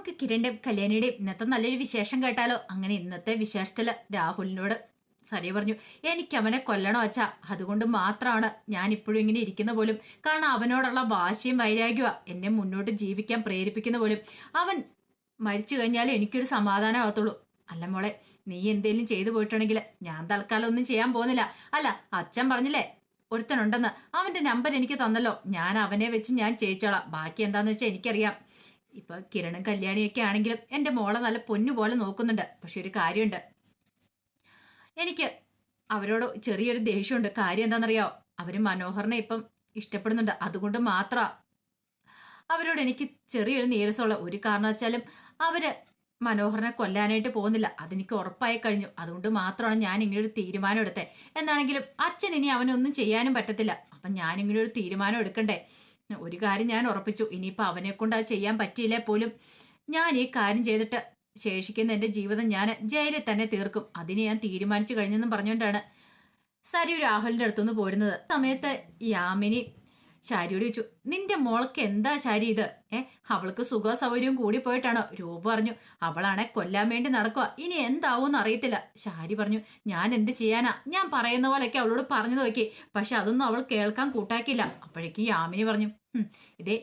നമുക്ക് കിരണിന്റെയും കല്യാണിയുടെയും ഇന്നത്തെ നല്ലൊരു വിശേഷം കേട്ടാലോ? അങ്ങനെ ഇന്നത്തെ വിശേഷത്തില് രാഹുലിനോട് സരിയ പറഞ്ഞു, എനിക്ക് അവനെ കൊല്ലണോ അച്ഛാ, അതുകൊണ്ട് മാത്രമാണ് ഞാൻ ഇപ്പോഴും ഇങ്ങനെ ഇരിക്കുന്ന പോലും. കാരണം അവനോടുള്ള വാശിയും വൈരാഗ്യമാ എന്നെ മുന്നോട്ട് ജീവിക്കാൻ പ്രേരിപ്പിക്കുന്ന പോലും. അവൻ മരിച്ചു കഴിഞ്ഞാലേ എനിക്കൊരു സമാധാനമാകത്തുള്ളൂ. അല്ല മോളെ, നീ എന്തേലും ചെയ്തു പോയിട്ടുണ്ടെങ്കിൽ ഞാൻ തൽക്കാലം ഒന്നും ചെയ്യാൻ പോകുന്നില്ല. അല്ല, അച്ഛൻ പറഞ്ഞില്ലേ ഒരുത്തനുണ്ടെന്ന്, അവന്റെ നമ്പർ എനിക്ക് തന്നല്ലോ, ഞാൻ അവനെ വെച്ച് ഞാൻ ചെയ്യിച്ചോളാം. ബാക്കി എന്താന്ന് വെച്ചാൽ എനിക്കറിയാം. ഇപ്പൊ കിരണും കല്യാണിയൊക്കെ ആണെങ്കിലും എന്റെ മോളെ നല്ല പൊന്നു പോലെ നോക്കുന്നുണ്ട്. പക്ഷെ ഒരു കാര്യമുണ്ട്, എനിക്ക് അവരോട് ചെറിയൊരു ദേഷ്യമുണ്ട്. കാര്യം എന്താണെന്നറിയാവോ? അവര് മനോഹറിനെ ഇപ്പം ഇഷ്ടപ്പെടുന്നുണ്ട്. അതുകൊണ്ട് മാത്ര അവരോട് എനിക്ക് ചെറിയൊരു നീരസമുള്ള. ഒരു കാരണവശാലും അവര് മനോഹറിനെ കൊല്ലാനായിട്ട് പോകുന്നില്ല, അതെനിക്ക് ഉറപ്പായി കഴിഞ്ഞു. അതുകൊണ്ട് മാത്രമാണ് ഞാൻ ഇങ്ങനെ ഒരു തീരുമാനം എടുത്തത്. എന്നാണെങ്കിലും അച്ഛൻ ഇനി അവനൊന്നും ചെയ്യാനും പറ്റത്തില്ല. അപ്പം ഞാൻ ഇങ്ങനെ ഒരു തീരുമാനം എടുക്കണ്ടേ? ഒരു കാര്യം ഞാൻ ഉറപ്പിച്ചു, ഇനിയിപ്പോൾ അവനെ കൊണ്ട് അത് ചെയ്യാൻ പറ്റിയില്ലേ പോലും ഞാൻ ഈ കാര്യം ചെയ്തിട്ട് ശേഷിക്കുന്ന എൻ്റെ ജീവിതം ഞാൻ ജയിലിൽ തന്നെ തീർക്കും. അതിന് ഞാൻ തീരുമാനിച്ചു കഴിഞ്ഞെന്നും പറഞ്ഞുകൊണ്ടാണ് സരി രാഹുലിൻ്റെ അടുത്തുനിന്ന് പോരുന്നത്. സമയത്ത് യാമിനി ശാരിയോട് ചോദിച്ചു, നിന്റെ മോൾക്ക് എന്താ ശാരി ഇത്? അവൾക്ക് സുഖ സൗകര്യവും കൂടി പോയിട്ടാണോ? രൂപ പറഞ്ഞു, അവളാണെ കൊല്ലാൻ വേണ്ടി നടക്കുക, ഇനി എന്താവൂന്ന് അറിയത്തില്ല. ശാരി പറഞ്ഞു, ഞാൻ എന്ത് ചെയ്യാനാ, ഞാൻ പറയുന്ന പോലെയൊക്കെ അവളോട് പറഞ്ഞു നോക്കി, പക്ഷെ അതൊന്നും അവൾ കേൾക്കാൻ കൂട്ടാക്കിയില്ല. അപ്പോഴേക്കും യാമിനി പറഞ്ഞു, ഇതേ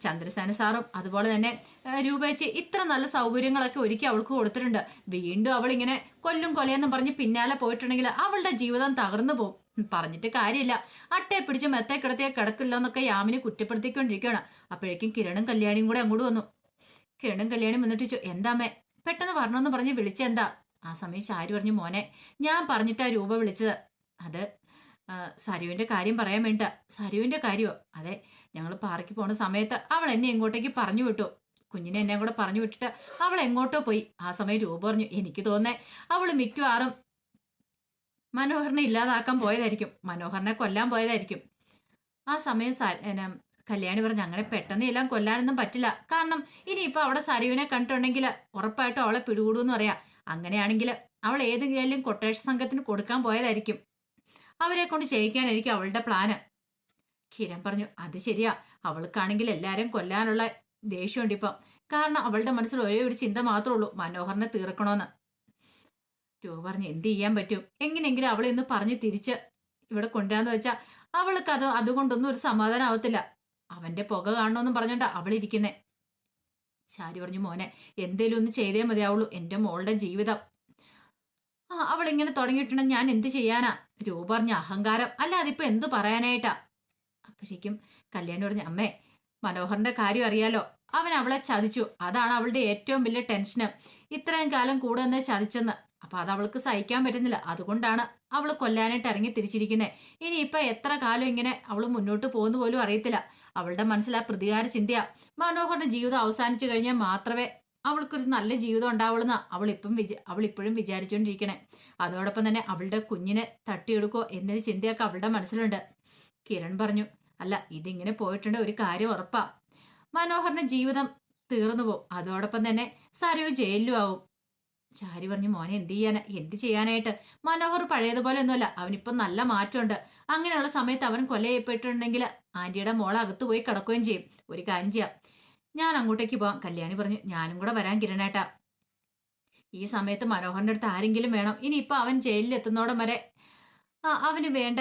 ചന്ദ്രസേന സാറും അതുപോലെ തന്നെ രൂപേച്ച് ഇത്ര നല്ല സൗകര്യങ്ങളൊക്കെ ഒരുക്കി അവൾക്ക് കൊടുത്തിട്ടുണ്ട്. വീണ്ടും അവൾ ഇങ്ങനെ കൊല്ലും കൊലയെന്നും പറഞ്ഞ് പിന്നാലെ പോയിട്ടുണ്ടെങ്കിൽ അവളുടെ ജീവിതം തകർന്നു പോകും. പറഞ്ഞിട്ട് കാര്യമില്ല, അട്ടയെ പിടിച്ച് മെത്തേ കിടത്തിയാ കിടക്കില്ല എന്നൊക്കെ യാമിനി കുറ്റപ്പെടുത്തിക്കൊണ്ടിരിക്കുകയാണ്. അപ്പോഴേക്കും കിരണും കല്യാണിയും കൂടെ അങ്ങോട്ട് വന്നു. കിരണും കല്യാണിയും വന്നിട്ട് ചോദിച്ചു, എന്താമ്മേ പെട്ടെന്ന് വരണമെന്ന് പറഞ്ഞ് വിളിച്ചെന്താ? ആ സമയം ശാരി പറഞ്ഞു, മോനെ ഞാൻ പറഞ്ഞിട്ടാ രൂപ വിളിച്ചത്. അത് സരുവിന്റെ കാര്യം പറയാൻ വേണ്ട. സരുവിന്റെ കാര്യമോ? അതെ, ഞങ്ങൾ പാർക്കിൽ പോണ സമയത്ത് അവൾ എന്നെ ഇങ്ങോട്ടേക്ക് പറഞ്ഞു വിട്ടു. കുഞ്ഞിനെ എന്നെ കൂടെ പറഞ്ഞു വിട്ടിട്ട് അവൾ എങ്ങോട്ടോ പോയി. ആ സമയം രൂപ പറഞ്ഞു, എനിക്ക് തോന്നേ അവൾ മിക്കവാറും മനോഹരനെ ഇല്ലാതാക്കാൻ പോയതായിരിക്കും, മനോഹരനെ കൊല്ലാൻ പോയതായിരിക്കും. ആ സമയം കല്യാണി പറഞ്ഞു, അങ്ങനെ പെട്ടെന്ന് എല്ലാം കൊല്ലാനൊന്നും പറ്റില്ല. കാരണം ഇനിയിപ്പോൾ അവിടെ സരുവിനെ കണ്ടിട്ടുണ്ടെങ്കിൽ ഉറപ്പായിട്ടും അവളെ പിടികൂടുമെന്ന് പറയാം. അങ്ങനെയാണെങ്കിൽ അവൾ ഏതെങ്കിലും കൊട്ടേഷൻ സംഘത്തിന് കൊടുക്കാൻ പോയതായിരിക്കും. അവരെ കൊണ്ട് ചെയ്യിക്കാനായിരിക്കും അവളുടെ പ്ലാന്. കിരൺ പറഞ്ഞു, അത് ശരിയാ, അവൾക്കാണെങ്കിൽ എല്ലാവരും കൊല്ലാനുള്ള ദേഷ്യമുണ്ട് ഇപ്പം. കാരണം അവളുടെ മനസ്സിൽ ഒരേ ഒരു ചിന്ത മാത്രമേ ഉള്ളൂ, മനോഹരനെ തീർക്കണമെന്ന്. രൂപ പറഞ്ഞു, എന്ത് ചെയ്യാൻ പറ്റും, എങ്ങനെയെങ്കിലും അവളെ ഒന്ന് പറഞ്ഞ് തിരിച്ച് ഇവിടെ കൊണ്ടുവരാന്ന് വെച്ചാൽ അവൾക്ക് അതുകൊണ്ടൊന്നും ഒരു സമാധാനം ആവത്തില്ല. അവന്റെ പുക കാണണമെന്നും പറഞ്ഞോണ്ടാ അവളിരിക്കുന്നേ. ശാരി പറഞ്ഞു, മോനെ എന്തേലും ഒന്ന് ചെയ്തേ മതിയാവുള്ളൂ, എൻ്റെ മോളുടെ ജീവിതം. അവളിങ്ങനെ തുടങ്ങിയിട്ടുണ്ടെങ്കിൽ ഞാൻ എന്ത് ചെയ്യാനാ? രൂപ പറഞ്ഞ അഹങ്കാരം, അല്ല അതിപ്പോ എന്തു പറയാനായിട്ടാ? അപ്പോഴേക്കും കല്യാണി പറഞ്ഞു, അമ്മേ മനോഹറിന്റെ കാര്യം അറിയാലോ, അവൻ അവളെ ചതിച്ചു, അതാണ് അവളുടെ ഏറ്റവും വലിയ ടെൻഷന്. ഇത്രയും കാലം കൂടെ നിന്ന് ചതിച്ചെന്ന്. അപ്പൊ അത് അവൾക്ക് സഹിക്കാൻ പറ്റുന്നില്ല, അതുകൊണ്ടാണ് അവൾ കൊല്ലാനായിട്ട് ഇറങ്ങി തിരിച്ചിരിക്കുന്നത്. ഇനിയിപ്പൊ എത്ര കാലം ഇങ്ങനെ അവൾ മുന്നോട്ട് പോകുന്ന പോലും അറിയത്തില്ല. അവളുടെ മനസ്സിൽ ആ പ്രതികാര ചിന്തയാ. മനോഹറിന്റെ ജീവിതം അവസാനിച്ചു കഴിഞ്ഞാൽ മാത്രമേ അവൾക്കൊരു നല്ല ജീവിതം ഉണ്ടാവുള്ളൂന്നാ അവൾ ഇപ്പോഴും വിചാരിച്ചുകൊണ്ടിരിക്കണേ. അതോടൊപ്പം തന്നെ അവളുടെ കുഞ്ഞിനെ തട്ടിയെടുക്കോ എന്നൊരു ചിന്തയൊക്കെ അവളുടെ മനസ്സിലുണ്ട്. കിരൺ പറഞ്ഞു, അല്ല ഇതിങ്ങനെ പോയിട്ടുണ്ട് ഒരു കാര്യം ഉറപ്പാ, മനോഹറിന്റെ ജീവിതം തീർന്നു പോകും, അതോടൊപ്പം തന്നെ സരു ജയിലിലും ആവും. ശാരി പറഞ്ഞു, മോനെ എന്ത് ചെയ്യാനായിട്ട്? മനോഹർ പഴയതുപോലെ ഒന്നുമല്ല, അവനിപ്പം നല്ല മാറ്റമുണ്ട്. അങ്ങനെയുള്ള സമയത്ത് അവൻ കൊല ചെയ്യപ്പെട്ടിട്ടുണ്ടെങ്കിൽ ആന്റിയുടെ മോളെ അകത്ത് പോയി കിടക്കുകയും ചെയ്യും. ഒരു കാര്യം ചെയ്യാം, ഞാൻ അങ്ങോട്ടേക്ക് പോവാം. കല്യാണി പറഞ്ഞു, ഞാനും കൂടെ വരാൻ കിരണേട്ടാ. ഈ സമയത്ത് മനോഹറിന്റെ അടുത്ത് ആരെങ്കിലും വേണം. ഇനിയിപ്പോൾ അവൻ ജയിലിൽ എത്തുന്നോടം വരെ അവന് വേണ്ട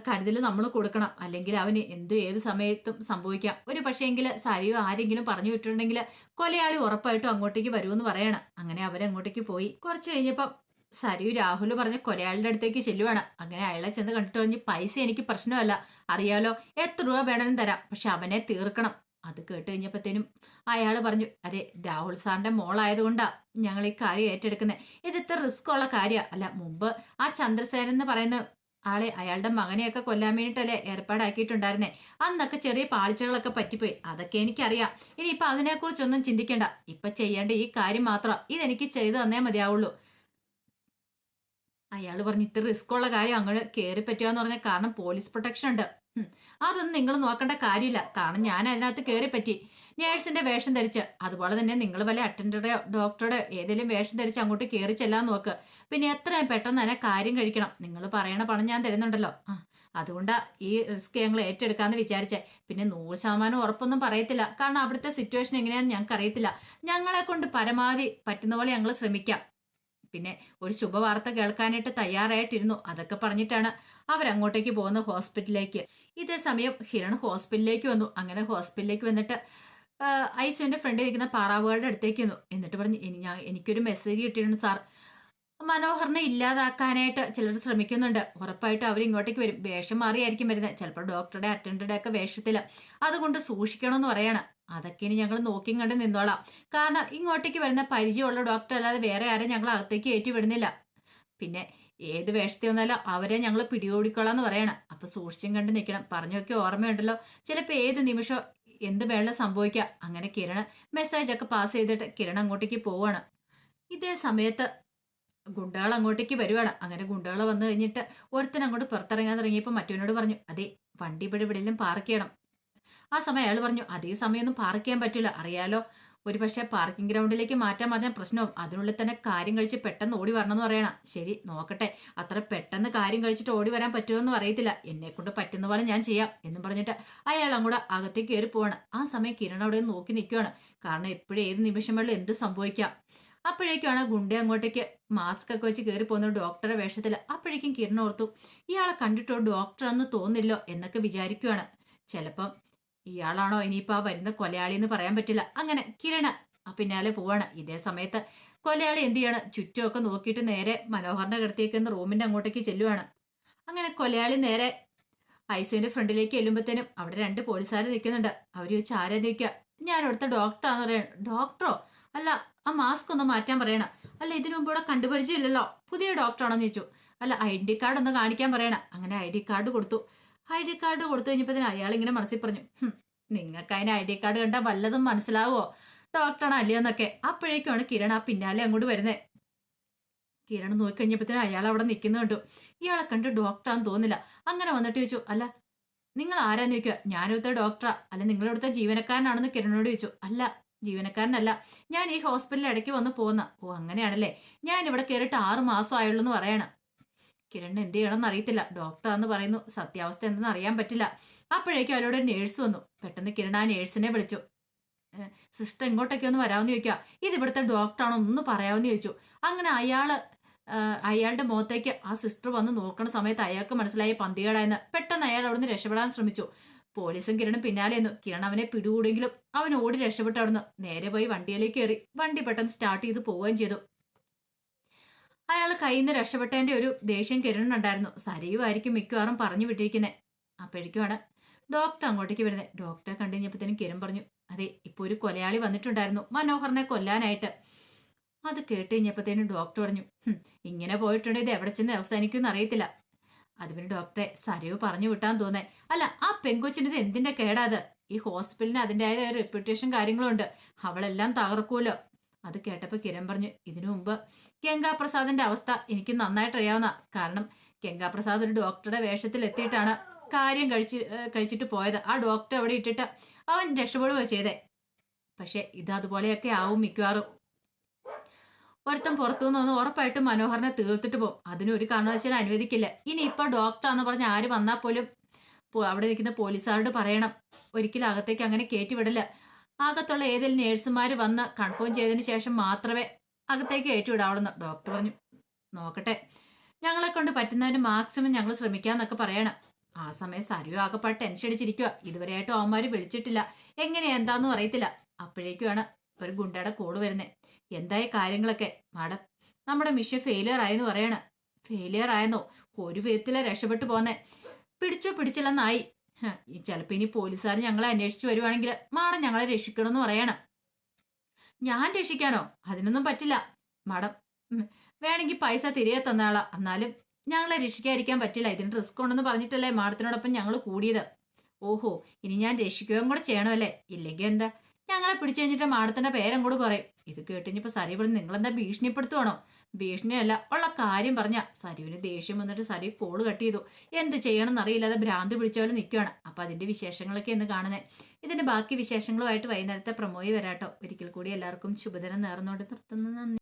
കരുതൽ നമ്മൾ കൊടുക്കണം. അല്ലെങ്കിൽ അവന് ഏത് സമയത്തും സംഭവിക്കാം. ഒരു പക്ഷേങ്കിൽ സരിയോ ആരെങ്കിലും പറഞ്ഞു വിട്ടിട്ടുണ്ടെങ്കിൽ കൊലയാളി ഉറപ്പായിട്ടും അങ്ങോട്ടേക്ക് വരുമെന്ന് പറയണം. അങ്ങനെ അവരങ്ങോട്ടേക്ക് പോയി. കുറച്ച് കഴിഞ്ഞപ്പം സരിയു രാഹുൽ പറഞ്ഞ കൊലയാളിയുടെ അടുത്തേക്ക് ചെല്ലുവാണ്. അങ്ങനെ അയാളെ ചെന്ന് കണ്ടിട്ട് പറഞ്ഞ്, പൈസ എനിക്ക് പ്രശ്നമല്ല, അറിയാലോ, എത്ര രൂപ വേണമെങ്കിലും തരാം, പക്ഷെ അവനെ തീർക്കണം. അത് കേട്ട് കഴിഞ്ഞപ്പോഴത്തേനും അയാൾ പറഞ്ഞു, അരെ രാഹുൽ സാറിന്റെ മോളായതുകൊണ്ടാ ഞങ്ങൾ ഈ കാര്യം ഏറ്റെടുക്കുന്നത്. ഇത് ഇത്ര റിസ്ക് ഉള്ള കാര്യമാണ്. അല്ല, മുമ്പ് ആ ചന്ദ്രസേനൻ എന്ന് പറയുന്ന ആളെ അയാളുടെ മകനെയൊക്കെ കൊല്ലാൻ വേണ്ടിയിട്ടല്ലേ ഏർപ്പാടാക്കിയിട്ടുണ്ടായിരുന്നേ. അന്നൊക്കെ ചെറിയ പാളിച്ചകളൊക്കെ പറ്റിപ്പോയി, അതൊക്കെ എനിക്കറിയാം. ഇനിയിപ്പൊ അതിനെക്കുറിച്ചൊന്നും ചിന്തിക്കണ്ട, ഇപ്പൊ ചെയ്യേണ്ട ഈ കാര്യം മാത്രം, ഇതെനിക്ക് ചെയ്തു തന്നേ മതിയാവുള്ളൂ. അയാൾ പറഞ്ഞു, ഇത്ര റിസ്ക് ഉള്ള കാര്യം അങ്ങോട്ട് കയറി പറ്റുക പറഞ്ഞാൽ കാരണം പോലീസ് പ്രൊട്ടക്ഷൻ ഉണ്ട്. അതൊന്നും നിങ്ങൾ നോക്കേണ്ട കാര്യമില്ല, കാരണം ഞാൻ അതിനകത്ത് കയറി പറ്റി. നേഴ്സിന്റെ വേഷം ധരിച്ച്. അതുപോലെ തന്നെ നിങ്ങൾ വല്ല അറ്റൻഡറുടെയോ ഡോക്ടറുടെ ഏതെങ്കിലും വേഷം ധരിച്ച് അങ്ങോട്ട് കയറി ചെല്ലാൻ നോക്ക്. പിന്നെ എത്രയും പെട്ടെന്ന് തന്നെ കാര്യം കഴിക്കണം. നിങ്ങൾ പറയണ പണം ഞാൻ തരുന്നുണ്ടല്ലോ. അതുകൊണ്ടാ ഈ റിസ്ക് ഞങ്ങൾ ഏറ്റെടുക്കാന്ന് വിചാരിച്ചേ. പിന്നെ 100% ഉറപ്പൊന്നും പറയത്തില്ല, കാരണം അവിടുത്തെ സിറ്റുവേഷൻ എങ്ങനെയാണെന്ന് ഞങ്ങൾക്ക് അറിയത്തില്ല. ഞങ്ങളെ കൊണ്ട് പരമാവധി പറ്റുന്ന പോലെ ഞങ്ങൾ ശ്രമിക്കാം. പിന്നെ ഒരു ശുഭവാർത്ത കേൾക്കാനായിട്ട് തയ്യാറായിട്ടിരുന്നു. അതൊക്കെ പറഞ്ഞിട്ടാണ് അവരങ്ങോട്ടേക്ക് പോകുന്നത്, ഹോസ്പിറ്റലിലേക്ക്. ഇതേ സമയം ഹിരൺ ഹോസ്പിറ്റലിലേക്ക് വന്നു. അങ്ങനെ ഹോസ്പിറ്റലിലേക്ക് വന്നിട്ട് ഐസുവിന്റെ ഫ്രണ്ടിൽ നിൽക്കുന്ന പാറാവുകളുടെ അടുത്തേക്ക് വന്നു. എന്നിട്ട് പറഞ്ഞു, എനിക്കൊരു മെസ്സേജ് കിട്ടിയിട്ടുണ്ട് സാർ. മനോഹറിനെ ഇല്ലാതാക്കാനായിട്ട് ചിലർ ശ്രമിക്കുന്നുണ്ട്. ഉറപ്പായിട്ടും അവർ ഇങ്ങോട്ടേക്ക് വരും. വേഷം മാറിയായിരിക്കും വരുന്നത്, ചിലപ്പോൾ ഡോക്ടറുടെ അറ്റൻഡറുടെ ഒക്കെ വേഷത്തിൽ. അതുകൊണ്ട് സൂക്ഷിക്കണമെന്ന് പറയാണ്. അതൊക്കെ ഇനി ഞങ്ങൾ നോക്കിയും കണ്ട് നിന്നോളാം. കാരണം ഇങ്ങോട്ടേക്ക് വരുന്ന പരിചയമുള്ള ഡോക്ടർ അല്ലാതെ വേറെ ആരും ഞങ്ങൾ അകത്തേക്ക് ഏറ്റുവിടുന്നില്ല. പിന്നെ ഏത് വേഷത്തിൽ വന്നാലും അവരെ ഞങ്ങൾ പിടികൂടിക്കൊള്ളാന്ന് പറയണം. അപ്പൊ സൂക്ഷിച്ചും കണ്ട് നിൽക്കണം. പറഞ്ഞൊക്കെ ഓർമ്മയുണ്ടല്ലോ, ചിലപ്പോൾ ഏത് നിമിഷം എന്ത് വേണം സംഭവിക്കാം. അങ്ങനെ കിരൺ മെസ്സേജ് ഒക്കെ പാസ് ചെയ്തിട്ട് കിരൺ അങ്ങോട്ടേക്ക് പോവാണ്. ഇതേ സമയത്ത് ഗുണ്ടകൾ അങ്ങോട്ടേക്ക് വരുവാണ്. അങ്ങനെ ഗുണ്ടകൾ വന്നു കഴിഞ്ഞിട്ട് ഒരുത്തൻ അങ്ങോട്ട് പുറത്തിറങ്ങാൻ തുടങ്ങിയപ്പോൾ മറ്റവനോട് പറഞ്ഞു, അതെ വണ്ടി ഇവിടെ പാർക്ക് ചെയ്യണം. ആ സമയം അയാൾ പറഞ്ഞു, അതേ സമയമൊന്നും പാർക്ക് ചെയ്യാൻ പറ്റില്ല, അറിയാലോ. ഒരു പക്ഷേ പാർക്കിംഗ് ഗ്രൗണ്ടിലേക്ക് മാറ്റാൻ പറഞ്ഞ പ്രശ്നവും. അതിനുള്ളിൽ തന്നെ കാര്യം കഴിച്ച് പെട്ടെന്ന് ഓടി വരണം എന്ന് പറയണം. ശരി നോക്കട്ടെ, അത്ര പെട്ടെന്ന് കാര്യം കഴിച്ചിട്ട് ഓടി വരാൻ പറ്റുമെന്ന് അറിയത്തില്ല. എന്നെ കൊണ്ട് പറ്റുന്ന പോലെ ഞാൻ ചെയ്യാം എന്നും പറഞ്ഞിട്ട് അയാൾ അങ്ങോട്ട് അകത്തേക്ക് കയറി പോവാണ്. ആ സമയം കിരൺ അവിടെ നോക്കി നിൽക്കുവാണ്. കാരണം എപ്പോഴും ഏത് നിമിഷം വേണമെങ്കിലും എന്ത് സംഭവിക്കാം. അപ്പോഴേക്കാണ് ഗുണ്ട അങ്ങോട്ടേക്ക് മാസ്ക് ഒക്കെ വെച്ച് കയറി പോകുന്ന ഡോക്ടറെ വേഷത്തിൽ. അപ്പോഴേക്കും കിരൺ ഓർത്തു, ഇയാളെ കണ്ടിട്ടോ ഡോക്ടർ എന്ന് തോന്നില്ലോ എന്നൊക്കെ വിചാരിക്കുവാണ്. ചിലപ്പം ഇയാളാണോ ഇനിയിപ്പോൾ ആ വരുന്ന കൊലയാളി എന്ന് പറയാൻ പറ്റില്ല. അങ്ങനെ കിരൺ പിന്നാലെ പോവാണ്. ഇതേ സമയത്ത് കൊലയാളി എന്ത് ചെയ്യാണ്, ചുറ്റുമൊക്കെ നോക്കിയിട്ട് നേരെ മനോഹറിന്റെ കിടത്തിയേക്കുന്ന റൂമിന്റെ അങ്ങോട്ടേക്ക് ചെല്ലുവാണ്. അങ്ങനെ കൊലയാളി നേരെ ഐസുവിന്റെ ഫ്രണ്ടിലേക്ക് ചെല്ലുമ്പോഴത്തേനും അവിടെ 2 പോലീസുകാർ നിൽക്കുന്നുണ്ട്. അവർ ചോദിച്ചാൽ ആരാ ചോദിക്കുക. ഞാൻ ഇവിടുത്തെ ഡോക്ടറാന്ന് പറയണം. ഡോക്ടറോ? അല്ല, ആ മാസ്ക് ഒന്ന് മാറ്റാൻ പറയണം. അല്ല, ഇതിനു മുമ്പ് ഇവിടെ കണ്ടുപരിചയമില്ലല്ലോ, പുതിയ ഡോക്ടറാണോന്ന് ചോദിച്ചു. അല്ല, ID കാർഡ് ഒന്ന് കാണിക്കാൻ പറയണം. അങ്ങനെ ID കാർഡ് കൊടുത്തു. ID കാർഡ് കൊടുത്തു കഴിഞ്ഞപ്പോൾ അയാൾ ഇങ്ങനെ മനസ്സിൽ പറഞ്ഞു, നിങ്ങൾക്ക് അതിന് ID കാർഡ് കണ്ടാൽ വല്ലതും മനസ്സിലാവുമോ ഡോക്ടറാണോ അല്ലയോ എന്നൊക്കെ. അപ്പോഴേക്കാണ് കിരൺ ആ പിന്നാലെ അങ്ങോട്ട് വരുന്നത്. കിരൺ നോക്കിക്കഴിഞ്ഞപ്പോഴത്തേനും അയാൾ അവിടെ നിൽക്കുന്നു കണ്ടു. ഇയാളെ കണ്ട് ഡോക്ടറാന്ന് തോന്നില്ല. അങ്ങനെ വന്നിട്ട് ചോദിച്ചു, അല്ല നിങ്ങൾ ആരാന്ന് ചോദിക്കുക. ഞാനിവിടുത്തെ ഡോക്ടറാ. അല്ല നിങ്ങളിവിടുത്തെ ജീവനക്കാരനാണെന്ന് കിരണോട് ചോദിച്ചു. അല്ല, ജീവനക്കാരനല്ല, ഞാൻ ഈ ഹോസ്പിറ്റലിൽ ഇടയ്ക്ക് വന്ന് പോകുന്ന. ഓ അങ്ങനെയാണല്ലേ, ഞാൻ ഇവിടെ കയറിയിട്ട് 6 മാസം ആയുള്ളൂ എന്ന് പറയണം. കിരൺ എന്ത് ചെയ്യണമെന്ന് അറിയത്തില്ല. ഡോക്ടറാന്ന് പറയുന്നു, സത്യാവസ്ഥ എന്തെന്ന് അറിയാൻ പറ്റില്ല. അപ്പോഴേക്കും അവരോട് നേഴ്സ് വന്നു. പെട്ടെന്ന് കിരൺ ആ നേഴ്സിനെ വിളിച്ചു. സിസ്റ്റർ ഇങ്ങോട്ടൊക്കെ ഒന്ന് വരാമെന്ന് ചോദിക്കുക. ഇത് ഇവിടുത്തെ ഡോക്ടറാണോ ഒന്ന് പറയാമെന്ന് ചോദിച്ചു. അങ്ങനെ അയാളുടെ മുഖത്തേക്ക് ആ സിസ്റ്റർ വന്ന് നോക്കുന്ന സമയത്ത് അയാൾക്ക് മനസ്സിലായി പന്തികേടായെന്ന്. പെട്ടെന്ന് അയാൾ അവിടുന്ന് രക്ഷപ്പെടാൻ ശ്രമിച്ചു. പോലീസും കിരണും പിന്നാലെ നിന്നു. കിരൺ അവനെ പിടികൂടെങ്കിലും അവൻ ഓടി രക്ഷപ്പെട്ട് അവിടുന്ന് നേരെ പോയി വണ്ടിയിലേക്ക് കയറി. വണ്ടി പെട്ടെന്ന് സ്റ്റാർട്ട് ചെയ്ത് പോവുകയും ചെയ്തു. അയാൾ കയ്യിൽ നിന്ന് രക്ഷപ്പെട്ടതിന്റെ ഒരു ദേഷ്യം കിരണുണ്ടായിരുന്നു. സരയുമായിരിക്കും മിക്കവാറും പറഞ്ഞു വിട്ടിരിക്കുന്നത്. അപ്പോഴേക്കുമാണ് ഡോക്ടർ അങ്ങോട്ടേക്ക് വരുന്നത്. ഡോക്ടറെ കണ്ടു കഴിഞ്ഞപ്പോഴത്തേനും കിരൺ പറഞ്ഞു, അതെ ഇപ്പൊ ഒരു കൊലയാളി വന്നിട്ടുണ്ടായിരുന്നു മനോഹറിനെ കൊല്ലാനായിട്ട്. അത് കേട്ട് കഴിഞ്ഞപ്പോഴത്തേനും ഡോക്ടർ പറഞ്ഞു, ഇങ്ങനെ പോയിട്ടുണ്ടെങ്കിൽ ഇത് എവിടെ ചെന്ന് അവസാനിക്കുമെന്ന് അറിയത്തില്ല. അത് പിന്നെ ഡോക്ടറെ സരയു പറഞ്ഞു വിട്ടാൻ തോന്നേ. അല്ല, ആ പെങ്കൊച്ചിൻ്റെ എന്തിന്റെ കേടാത്? ഈ ഹോസ്പിറ്റലിന് അതിൻ്റെതായ ഒരു റെപ്യൂട്ടേഷൻ കാര്യങ്ങളുണ്ട്, അവളെല്ലാം തകർക്കൂലോ. അത് കേട്ടപ്പോൾ കിരൺ പറഞ്ഞു, ഇതിനു മുമ്പ് ഗംഗാപ്രസാദിന്റെ അവസ്ഥ എനിക്ക് നന്നായിട്ട് അറിയാവുന്ന. കാരണം ഗംഗാപ്രസാദ് ഒരു ഡോക്ടറുടെ വേഷത്തിൽ എത്തിയിട്ടാണ് കാര്യം കഴിച്ചിട്ട് പോയത്. ആ ഡോക്ടർ അവിടെ ഇട്ടിട്ട് അവൻ രക്ഷപ്പെടുക ചെയ്തേ. പക്ഷെ ഇത് അതുപോലെയൊക്കെ ആവും മിക്കവാറും. ഒരുത്തം പുറത്തുനിന്ന് വന്ന് ഉറപ്പായിട്ടും മനോഹറിനെ തീർത്തിട്ട് പോകും. അതിനൊരു കാരണവശാലും അനുവദിക്കില്ല. ഇനി ഇപ്പൊ ഡോക്ടറാന്ന് പറഞ്ഞ് ആര് വന്നാൽ പോലും അവിടെ നിൽക്കുന്ന പോലീസുകാരോട് പറയണം, ഒരിക്കലും അകത്തേക്ക് അങ്ങനെ കയറ്റി വിടില്ല. അകത്തുള്ള ഏതെങ്കിലും നേഴ്സുമാർ വന്ന് കൺഫേം ചെയ്തതിന് ശേഷം മാത്രമേ അകത്തേക്ക് കയറ്റിവിടാവുള്ളൂ. ഡോക്ടർ പറഞ്ഞു, നോക്കട്ടെ, ഞങ്ങളെ കൊണ്ട് പറ്റുന്നതിന് മാക്സിമം ഞങ്ങൾ ശ്രമിക്കാന്നൊക്കെ പറയണം. ആ സമയം സരയു ആകെപ്പാട് ടെൻഷൻ അടിച്ചിരിക്കുക. ഇതുവരെയായിട്ടും അവന്മാർ വിളിച്ചിട്ടില്ല, എങ്ങനെയാ എന്താന്നും അറിയത്തില്ല. അപ്പോഴേക്കുമാണ് ഒരു ഗുണ്ടയുടെ കോള് വരുന്നത്. എന്തായി കാര്യങ്ങളൊക്കെ? മാഡം, നമ്മുടെ മിഷൻ ഫെയിലിയർ ആയെന്ന് പറയണ. ഫെയിലിയർ ആയെന്നോ? ഒരു വിധത്തിലെ രക്ഷപ്പെട്ടു പോന്നേ. പിടിച്ചില്ലെന്നായി. ചിലപ്പോൾ ഇനി പോലീസുകാർ ഞങ്ങളെ അന്വേഷിച്ച് വരുവാണെങ്കിൽ മാഡം ഞങ്ങളെ രക്ഷിക്കണമെന്ന് പറയണം. ഞാൻ രക്ഷിക്കാനോ? അതിനൊന്നും പറ്റില്ല മാഡം. വേണമെങ്കിൽ പൈസ തിരികെ തന്നാളാ, എന്നാലും ഞങ്ങളെ രക്ഷിക്കാതിരിക്കാൻ പറ്റില്ല. ഇതിന് റിസ്ക് ഉണ്ടെന്ന് പറഞ്ഞിട്ടല്ലേ മാഡത്തിനോടൊപ്പം ഞങ്ങൾ കൂടിയത്. ഓഹോ, ഇനി ഞാൻ രക്ഷിക്കുകയും കൂടെ ചെയ്യണമല്ലേ? ഇല്ലെങ്കിൽ എന്താ, ഞങ്ങളെ പിടിച്ചു കഴിഞ്ഞിട്ട് മാഡത്തിന്റെ പേരങ്ങോട്ട് പറയും. ഇത് കേട്ടുകഴിഞ്ഞപ്പോൾ സരി പറഞ്ഞു, നിങ്ങളെന്താ ഭീഷണിപ്പെടുത്തുവാണോ? ഭീഷണിയല്ല, ഉള്ള കാര്യം പറഞ്ഞ. സരുവിന് ദേഷ്യം വന്നിട്ട് സരു കോള് കട്ട് ചെയ്തു. എന്ത് ചെയ്യണമെന്ന് അറിയില്ലാതെ ഭ്രാന്ത് പിടിച്ച പോലെ നിൽക്കുകയാണ്. അപ്പൊ അതിന്റെ വിശേഷങ്ങളൊക്കെ എന്ന് കാണുന്നത്. ഇതിന്റെ ബാക്കി വിശേഷങ്ങളുമായിട്ട് വൈകുന്നേരത്തെ പ്രമോയി വരാട്ടോ. ഒരിക്കൽ കൂടി എല്ലാവർക്കും ശുഭദിനം നേർന്നുകൊണ്ട് നിർത്തുന്നു. നന്ദി.